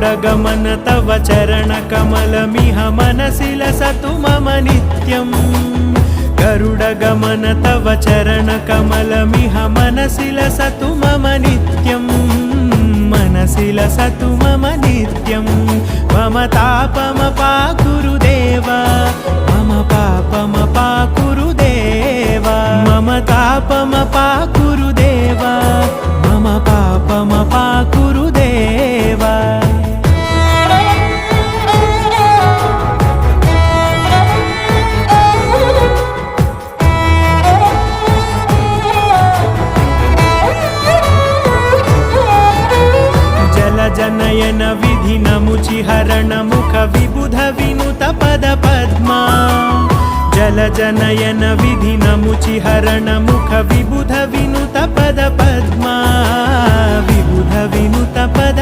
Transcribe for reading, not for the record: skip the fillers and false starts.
गरुडगमन तव चरणकमलमिह मनसि लसतु मम नित्यम् गरुडगमन तव चरणकमलमिह मनसि लसतु मम नित्यम् मनसि लसतु मम नित्यं मम तापमपाकुरु देव मम पापमपाकुरु देव मम तापमपाकुरु देव मम पापमपाकुरु देव जनयन विधि नमुचिहरण मुख विबुध विनुत पद पद्मा जल जनयन विधि नमुचिहरण मुख विबुध विनुत पद पद्मा विबुध विनुत पद